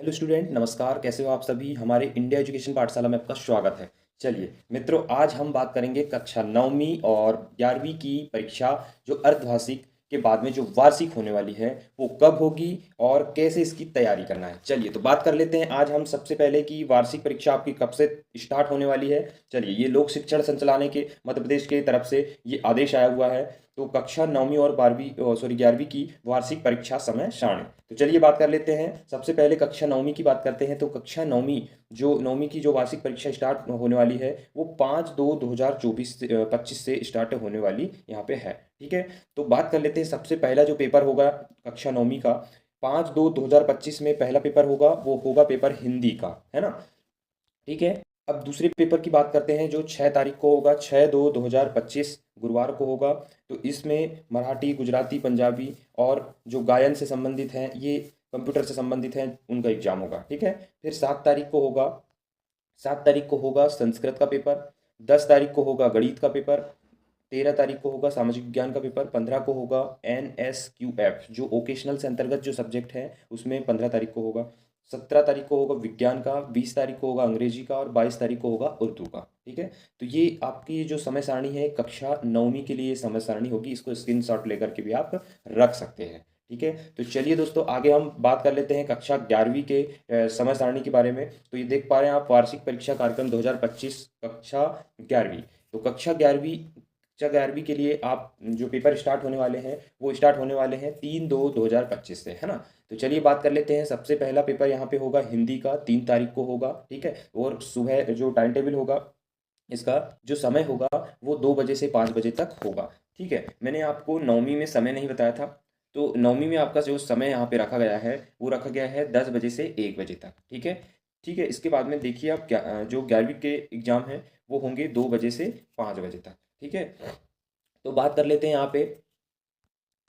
Hello student, नमस्कार। कैसे हो आप सभी? हमारे इंडिया एजुकेशन पाठशाला में आपका स्वागत है। चलिए मित्रों, आज हम बात करेंगे कक्षा 9वीं और 11वीं की परीक्षा, जो अर्धवार्षिक के बाद में जो वार्षिक होने वाली है वो कब होगी और कैसे इसकी तैयारी करना है। चलिए तो बात कर लेते हैं आज हम सबसे पहले कि वार्षिक परीक्षा आपकी कब से स्टार्ट होने वाली है। चलिए, ये लोक शिक्षण संचालनालय के मध्य प्रदेश के तरफ से ये आदेश आया हुआ है। तो कक्षा 9वीं और 11वीं की वार्षिक परीक्षा समय सारणी। तो चलिए बात कर लेते हैं। सबसे पहले कक्षा 9वीं की बात करते हैं। तो कक्षा 9वीं की जो वार्षिक परीक्षा स्टार्ट होने वाली है वो 5/2/2025 से स्टार्ट होने वाली यहाँ पे है। ठीक है, तो बात कर लेते हैं। सबसे पहला जो पेपर होगा कक्षा 9वीं का, 5/2/2025 में पहला पेपर होगा, वो होगा पेपर हिंदी का, है ना। ठीक है, अब दूसरे पेपर की बात करते हैं जो 6 तारीख को होगा, 6/2/2025 गुरुवार को होगा। तो इसमें मराठी, गुजराती, पंजाबी और जो गायन से संबंधित हैं, ये कंप्यूटर से संबंधित हैं, उनका एग्जाम होगा। ठीक है, फिर 7 तारीख को होगा, 7 तारीख को होगा संस्कृत का पेपर, 10 तारीख को होगा गणित का पेपर, 13 तारीख को होगा सामाजिक विज्ञान का पेपर, 15 को होगा NSQF जो वोकेशनल से अंतर्गत जो सब्जेक्ट है उसमें 15 तारीख को होगा, 17 तारीख को होगा विज्ञान का, 20 तारीख को होगा अंग्रेजी का और 22 तारीख को होगा उर्दू का। ठीक है, तो ये आपकी जो समय सारणी है कक्षा 9वीं के लिए ये समय सारणी होगी। इसको स्क्रीनशॉट लेकर के भी आप रख सकते हैं। ठीक है, तो चलिए दोस्तों, आगे हम बात कर लेते हैं कक्षा 11वीं के समय सारणी के बारे में। तो ये देख पा रहे हैं आप, वार्षिक परीक्षा कार्यक्रम 2025 कक्षा 11वीं। तो कक्षा 11वीं के लिए आप जो पेपर स्टार्ट होने वाले हैं वो स्टार्ट होने वाले हैं 3/2/2025 से, है ना। तो चलिए बात कर लेते हैं। सबसे पहला पेपर यहाँ पे होगा हिंदी का, 3 तारीख को होगा। ठीक है, और सुबह जो टाइम टेबल होगा, इसका जो समय होगा वो 2 बजे से 5 बजे तक होगा। ठीक है, मैंने आपको 9वीं में समय नहीं बताया था। तो 9वीं में आपका जो समय यहाँ पे रखा गया है वो रखा गया है 10 बजे से 1 बजे तक। ठीक है, ठीक है, इसके बाद में देखिए आप क्या जो 11वीं के एग्जाम है वो होंगे 2 बजे से 5 बजे तक। ठीक है, तो बात कर लेते हैं यहाँ पे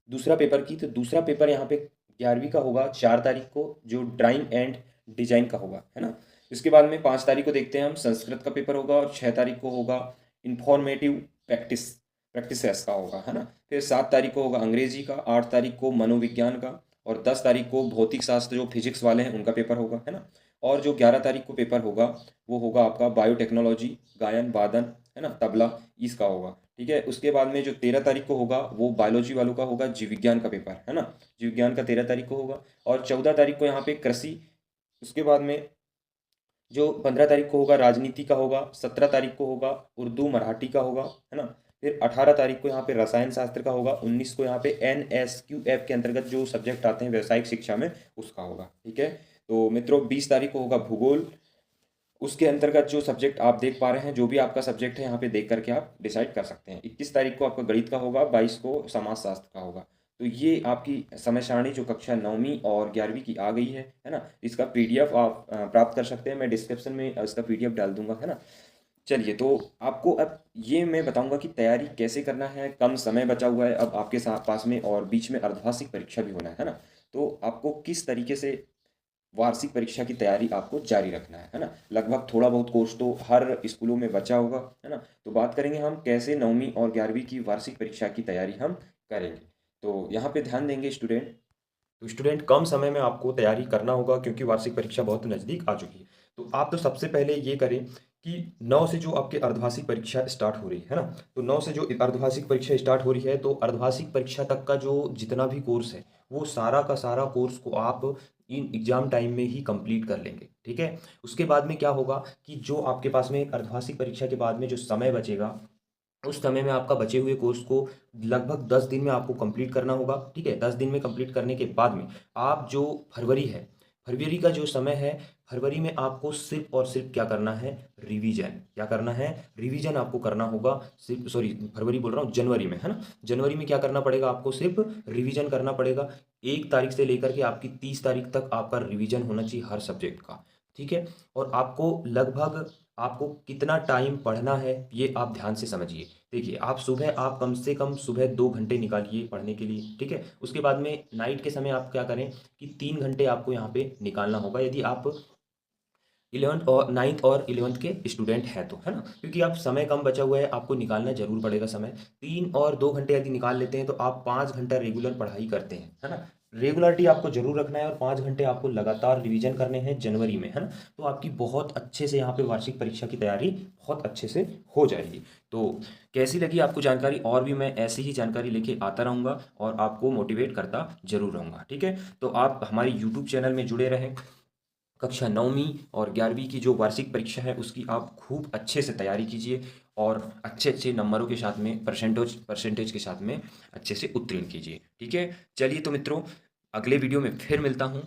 दूसरा पेपर की। तो दूसरा पेपर यहाँ पे 11वीं का होगा 4 तारीख को, जो ड्राइंग एंड डिजाइन का होगा, है ना। इसके बाद में 5 तारीख को देखते हैं हम, संस्कृत का पेपर होगा और 6 तारीख को होगा इंफॉर्मेटिव प्रैक्टिसेस का होगा, है ना। फिर 7 तारीख को होगा अंग्रेजी का, 8 तारीख को मनोविज्ञान का और 10 तारीख को भौतिक शास्त्र जो फिजिक्स वाले हैं उनका पेपर होगा, है ना। और जो 11 तारीख को पेपर होगा वो होगा आपका बायोटेक्नोलॉजी, गायन वादन, है ना, तबला, इसका होगा। ठीक है, उसके बाद में जो 13 तारीख को होगा वो बायोलॉजी वालों का होगा, जीव विज्ञान का पेपर, है ना। जीव विज्ञान का 13 तारीख को होगा। और 14 तारीख को यहाँ पे कृषि। उसके बाद में जो 15 तारीख को होगा राजनीति का होगा, 17 तारीख को होगा उर्दू मराठी का होगा, है ना। फिर 18 तारीख को यहाँ पे रसायन शास्त्र का होगा, 19 को यहाँ पे NSQF के अंतर्गत जो सब्जेक्ट आते हैं व्यावसायिक शिक्षा में उसका होगा। ठीक है, तो मित्रों 20 तारीख को होगा भूगोल। उसके अंतर्गत जो सब्जेक्ट आप देख पा रहे हैं, जो भी आपका सब्जेक्ट है यहाँ पे देख करके आप डिसाइड कर सकते हैं। 21 तारीख को आपका गणित का होगा, 22 को समाजशास्त्र का होगा। तो ये आपकी समय सारणी जो कक्षा 9वीं और 11वीं की आ गई है ना। इसका PDF आप प्राप्त कर सकते हैं। मैं डिस्क्रिप्शन में इसका PDF डाल दूंगा, है ना। चलिए, तो आपको अब ये मैं बताऊंगा कि तैयारी कैसे करना है। कम समय बचा हुआ है अब आपके साथ पास में, और बीच में अर्धवार्षिक परीक्षा भी होना है ना। तो आपको किस तरीके से वार्षिक परीक्षा की तैयारी आपको जारी रखना है ना। लगभग थोड़ा बहुत कोर्स तो हर स्कूलों में बचा होगा, है ना। तो बात करेंगे हम कैसे 9वीं और 11वीं की वार्षिक परीक्षा की तैयारी हम करेंगे। तो यहाँ पे ध्यान देंगे स्टूडेंट। तो स्टूडेंट, कम समय में आपको तैयारी करना होगा क्योंकि वार्षिक परीक्षा बहुत नज़दीक आ चुकी है। तो आप तो सबसे पहले ये करें कि 9 से जो आपके अर्धवार्षिक परीक्षा स्टार्ट हो रही है ना, तो 9 से जो अर्धवार्षिक परीक्षा स्टार्ट हो रही है, तो अर्धवार्षिक परीक्षा तक का जो जितना भी कोर्स है वो सारा का सारा कोर्स को आप इन एग्जाम टाइम में ही कंप्लीट कर लेंगे। ठीक है, उसके बाद में क्या होगा कि जो आपके पास में एक अर्धवार्षिक परीक्षा के बाद में जो समय बचेगा, उस समय में आपका बचे हुए कोर्स को लगभग 10 दिन में आपको कंप्लीट करना होगा। ठीक है, 10 दिन में कंप्लीट करने के बाद में आप जो फरवरी है, फरवरी का जो समय है, फरवरी में आपको सिर्फ और सिर्फ क्या करना है, रिवीजन। क्या करना है, रिवीजन आपको करना होगा। सिर्फ सॉरी, फरवरी बोल रहा हूँ, जनवरी में, है ना। जनवरी में क्या करना पड़ेगा, आपको सिर्फ रिवीजन करना पड़ेगा। 1 तारीख से लेकर के आपकी 30 तारीख तक आपका रिवीजन होना चाहिए हर सब्जेक्ट का। ठीक है, और आपको कितना टाइम पढ़ना है ये आप ध्यान से समझिए। देखिए, आप कम से कम सुबह 2 घंटे निकालिए पढ़ने के लिए। ठीक है, उसके बाद में नाइट के समय आप क्या करें कि 3 घंटे आपको यहाँ पे निकालना होगा, यदि आप 11th और 9th और 11th के स्टूडेंट हैं तो, है ना। क्योंकि आप समय कम बचा हुआ है, आपको निकालना जरूर पड़ेगा समय। 3 और 2 घंटे यदि निकाल लेते हैं तो आप 5 घंटा रेगुलर पढ़ाई करते हैं, है ना। रेगुलरिटी आपको जरूर रखना है और 5 घंटे आपको लगातार रिवीजन करने हैं जनवरी में, है ना। तो आपकी बहुत अच्छे से यहाँ पे वार्षिक परीक्षा की तैयारी बहुत अच्छे से हो जाएगी। तो कैसी लगी आपको जानकारी, और भी मैं ऐसी ही जानकारी लेके आता रहूँगा और आपको मोटिवेट करता जरूर रहूँगा, ठीक है। तो आप हमारे यूट्यूब चैनल में जुड़े रहें। कक्षा 9वीं और 11वीं की जो वार्षिक परीक्षा है उसकी आप खूब अच्छे से तैयारी कीजिए और अच्छे अच्छे नंबरों के साथ में परसेंटेज के साथ में अच्छे से उत्तीर्ण कीजिए, ठीक है। चलिए तो मित्रों, अगले वीडियो में फिर मिलता हूँ।